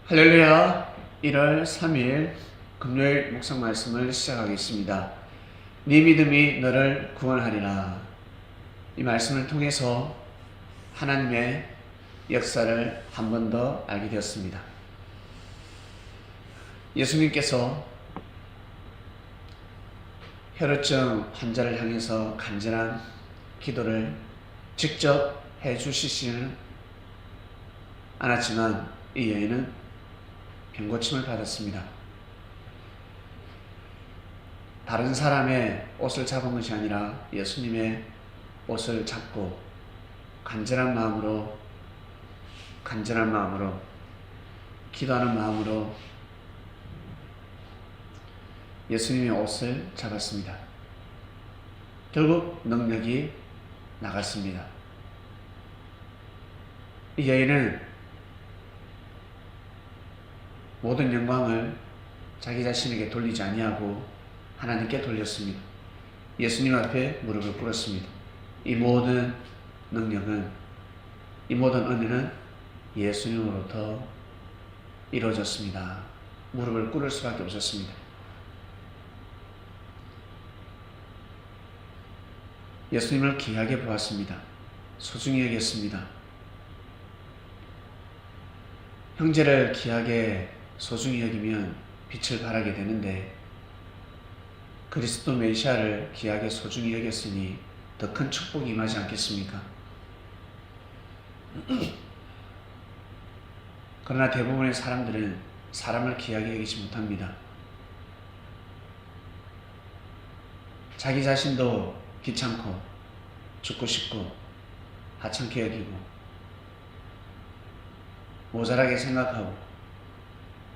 할렐루야. 1월 3일 금요일 묵상 말씀을 시작하겠습니다. 네 믿음이 너를 구원하리라. 이 말씀을 통해서 하나님의 역사를 한 번 더 알게 되었습니다. 예수님께서 혈우증 환자를 향해서 간절한 기도를 직접 해주시지는 않았지만 이 여인은 병고침을 받았습니다. 다른 사람의 옷을 잡은 것이 아니라 예수님의 옷을 잡고 간절한 마음으로 기도하는 마음으로 예수님의 옷을 잡았습니다. 결국 능력이 나갔습니다. 이 여인은 모든 영광을 자기 자신에게 돌리지 아니하고 하나님께 돌렸습니다. 예수님 앞에 무릎을 꿇었습니다. 이 모든 능력은, 이 모든 은혜는 예수님으로부터 이루어졌습니다. 무릎을 꿇을 수밖에 없었습니다. 예수님을 귀하게 보았습니다. 소중히 여겼습니다. 형제를 귀하게 소중히 여기면 빛을 발하게 되는데 그리스도 메시아를 귀하게 소중히 여겼으니 더 큰 축복이 임하지 않겠습니까? 그러나 대부분의 사람들은 사람을 귀하게 여기지 못합니다. 자기 자신도 귀찮고 죽고 싶고 하찮게 여기고 모자라게 생각하고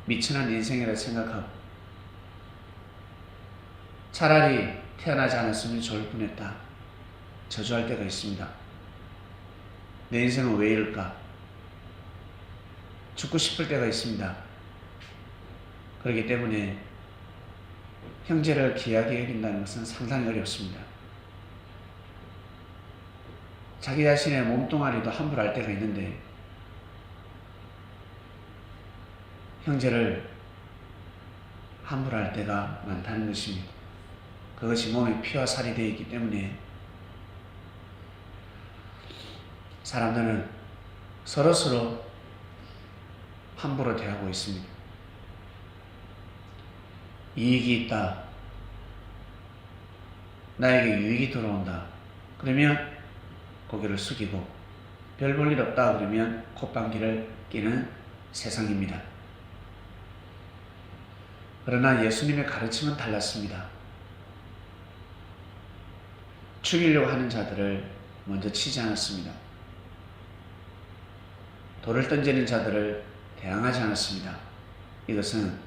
미천한 인생이라 생각하고 차라리 태어나지 않았으면 좋을 뻔했다 저주할 때가 있습니다. 내 인생은 왜 이럴까? 죽고 싶을 때가 있습니다. 그렇기 때문에 형제를 귀하게 여긴다는 것은 상당히 어렵습니다. 자기 자신의 몸뚱아리도 함부로 할 때가 있는데 형제를 함부로 할 때가 많다는 것입니다. 그것이 몸에 피와 살이 되어 있기 때문에 사람들은 서로서로 함부로 대하고 있습니다. 이익이 있다, 나에게 유익이 들어온다 그러면 고개를 숙이고 별 볼 일 없다 그러면 콧방귀를 끼는 세상입니다. 그러나 예수님의 가르침은 달랐습니다. 죽이려고 하는 자들을 먼저 치지 않았습니다. 돌을 던지는 자들을 대항하지 않았습니다. 이것은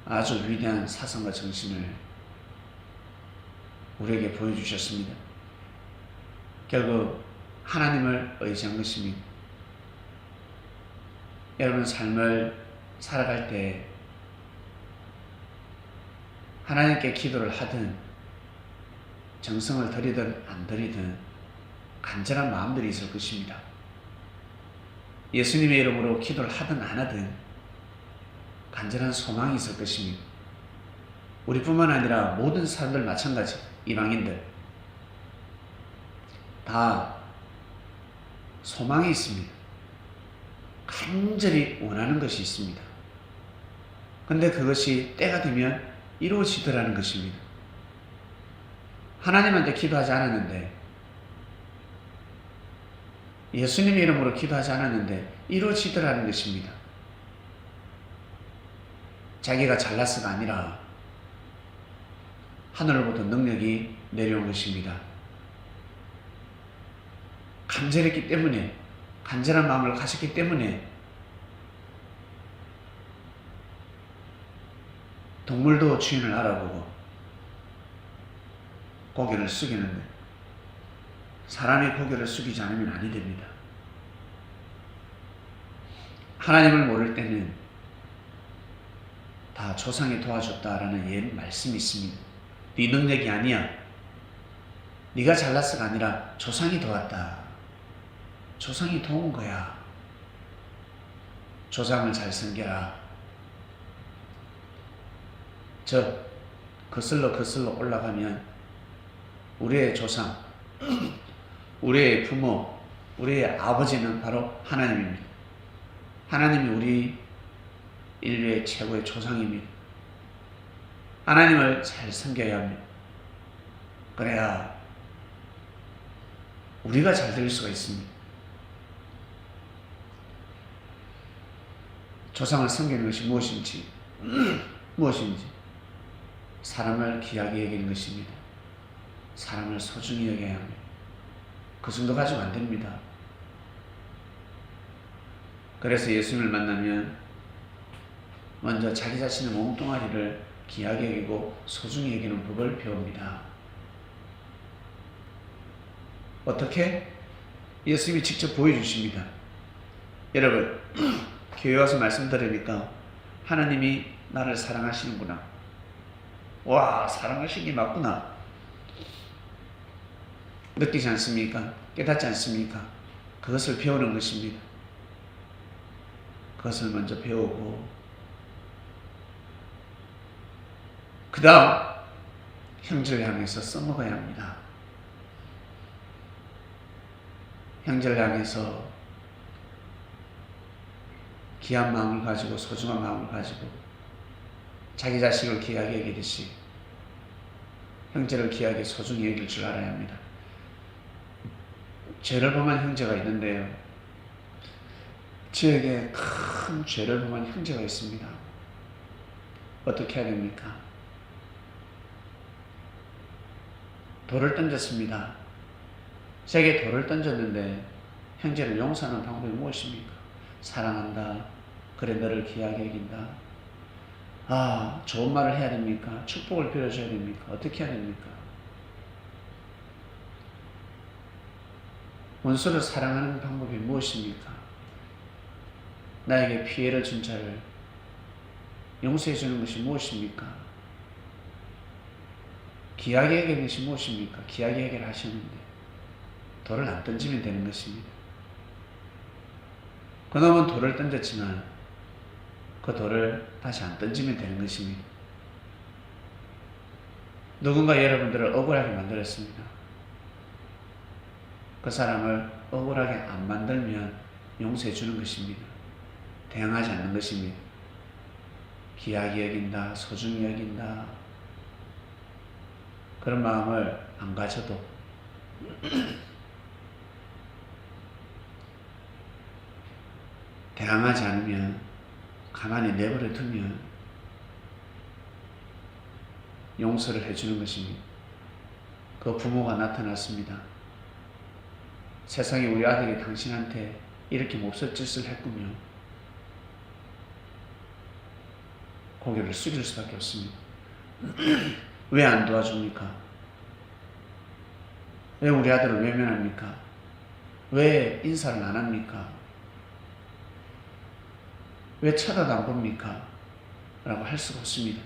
아주 위대한 사상과 정신을 우리에게 보여주셨습니다. 결국 하나님을 의지한 것입니다. 여러분 삶을 살아갈 때 하나님께 기도를 하든 정성을 들이든 안 들이든 간절한 마음들이 있을 것입니다. 예수님의 이름으로 기도를 하든 안 하든 간절한 소망이 있을 것입니다. 우리뿐만 아니라 모든 사람들 마찬가지, 이방인들 다 소망이 있습니다. 간절히 원하는 것이 있습니다. 그런데 그것이 때가 되면 이루어지더라는 것입니다. 하나님한테 기도하지 않았는데, 예수님의 이름으로 기도하지 않았는데 이루어지더라는 것입니다. 자기가 잘났어가 아니라 하늘로부터 능력이 내려온 것입니다. 간절했기 때문에, 간절한 마음을 가졌기 때문에 동물도 주인을 알아보고 고개를 숙이는데 사람이 고개를 숙이지 않으면 아니 됩니다. 하나님을 모를 때는 다 조상이 도와줬다라는 예 말씀이 있습니다. 네 능력이 아니야. 네가 잘났어가 아니라 조상이 도왔다. 조상이 도운 거야. 조상을 잘 섬겨라. 저 거슬러 올라가면 우리의 조상, 우리의 부모, 우리의 아버지는 바로 하나님입니다. 하나님이 우리 인류의 최고의 조상입니다. 하나님을 잘 섬겨야 합니다. 그래야 우리가 잘 될 수가 있습니다. 조상을 섬기는 것이 무엇인지 사람을 귀하게 여기는 것입니다. 사람을 소중히 여겨야 합니다. 그 정도 가지고 안 됩니다. 그래서 예수님을 만나면 먼저 자기 자신의 몸뚱아리를 귀하게 여기고 소중히 여기는 법을 배웁니다. 어떻게? 예수님이 직접 보여주십니다. 여러분, 교회 와서 말씀 들으니까 하나님이 나를 사랑하시는구나. 와, 사랑하시는 게 맞구나. 느끼지 않습니까? 깨닫지 않습니까? 그것을 배우는 것입니다. 그것을 먼저 배우고 그 다음 형제를 향해서 써먹어야 합니다. 형제를 향해서 귀한 마음을 가지고 소중한 마음을 가지고 자기 자식을 귀하게 여기듯이 형제를 귀하게 소중히 여길 줄 알아야 합니다. 죄를 범한 형제가 있는데요. 저에게 큰 죄를 범한 형제가 있습니다. 어떻게 해야 됩니까? 돌을 던졌습니다. 제게 돌을 던졌는데 형제를 용서하는 방법이 무엇입니까? 사랑한다. 그래 너를 귀하게 여긴다. 아, 좋은 말을 해야 됩니까? 축복을 빌어줘야 됩니까? 어떻게 해야 됩니까? 원수를 사랑하는 방법이 무엇입니까? 나에게 피해를 준 자를 용서해 주는 것이 무엇입니까? 귀하게 여기는 것이 무엇입니까? 귀하게 여기를 하셨는데 돌을 안 던지면 되는 것입니다. 그놈은 돌을 던졌지만 그 돌을 다시 안 던지면 되는 것입니다. 누군가 여러분들을 억울하게 만들었습니다. 그 사람을 억울하게 안 만들면 용서해 주는 것입니다. 대항하지 않는 것입니다. 귀하게 여긴다, 소중히 여긴다. 그런 마음을 안 가져도 대항하지 않으면 가만히 내버려 두면 용서를 해주는 것입니다. 그 부모가 나타났습니다. 세상에 우리 아들이 당신한테 이렇게 몹쓸 짓을 했군요. 고개를 숙일 수밖에 없습니다. 왜 안 도와줍니까? 왜 우리 아들을 외면합니까? 왜 인사를 안 합니까? 왜 쳐다도 안 봅니까? 라고 할 수가 없습니다.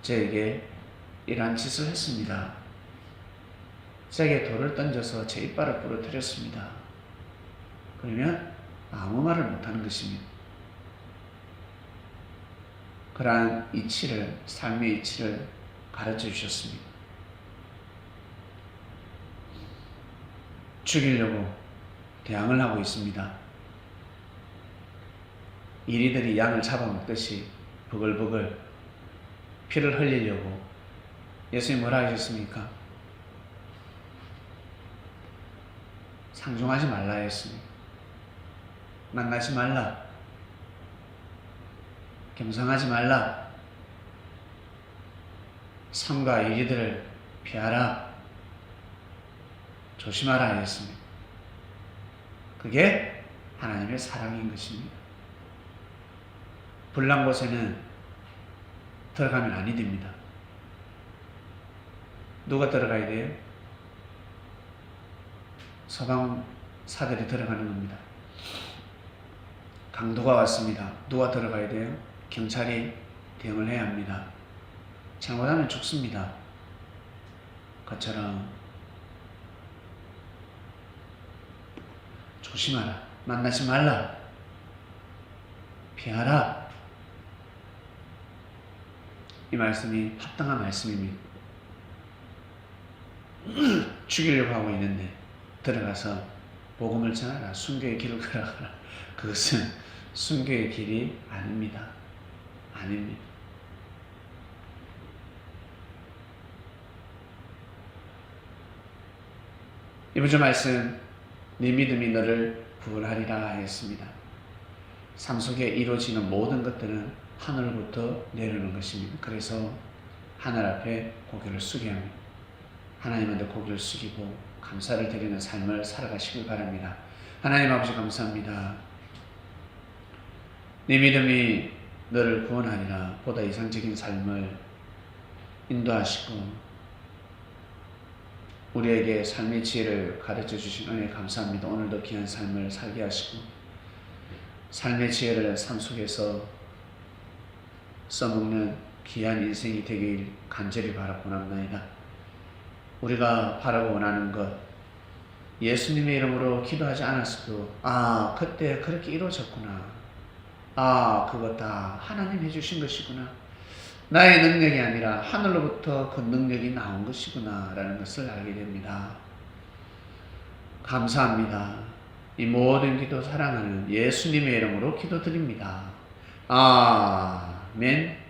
저에게 이러한 짓을 했습니다. 제게 돌을 던져서 제 이빨을 부러뜨렸습니다. 그러면 아무 말을 못하는 것입니다. 그러한 이치를, 삶의 이치를 가르쳐 주셨습니다. 죽이려고 대항을 하고 있습니다. 이리들이 양을 잡아먹듯이 버글버글 피를 흘리려고 예수님 뭐라 하셨습니까? 상종하지 말라 했습니다. 만나지 말라. 겸상하지 말라. 삼가 이리들을 피하라. 조심하라 했습니다. 그게 하나님의 사랑인 것입니다. 불난 곳에는 들어가면 아니 됩니다. 누가 들어가야 돼요? 소방사들이 들어가는 겁니다. 강도가 왔습니다. 누가 들어가야 돼요? 경찰이 대응을 해야 합니다. 잘못하면 죽습니다. 그처럼 조심하라. 만나지 말라. 피하라. 이 말씀이 합당한 말씀입니다. 죽이려고 하고 있는데 들어가서 복음을 전하라. 순교의 길을 걸어가라. 그것은 순교의 길이 아닙니다. 아닙니다. 이번 주 말씀, 네 믿음이 너를 구원하리라 하였습니다. 삶 속에 이루어지는 모든 것들은 하늘부터 내려오는 것입니다. 그래서 하늘 앞에 고개를 숙여야 합니다. 하나님한테 고개를 숙이고 감사를 드리는 삶을 살아가시길 바랍니다. 하나님 아버지 감사합니다. 네 믿음이 너를 구원하리라. 보다 이상적인 삶을 인도하시고 우리에게 삶의 지혜를 가르쳐 주신 은혜 감사합니다. 오늘도 귀한 삶을 살게 하시고 삶의 지혜를 삶 속에서 써먹는 귀한 인생이 되길 간절히 바라고 원합니다. 우리가 바라고 원하는 것, 예수님의 이름으로 기도하지 않았어도 그때 그렇게 이루어졌구나. 그거 다 하나님 해주신 것이구나. 나의 능력이 아니라 하늘로부터 그 능력이 나온 것이구나 라는 것을 알게 됩니다. 감사합니다. 이 모든 기도 사랑하는 예수님의 이름으로 기도드립니다. 아멘.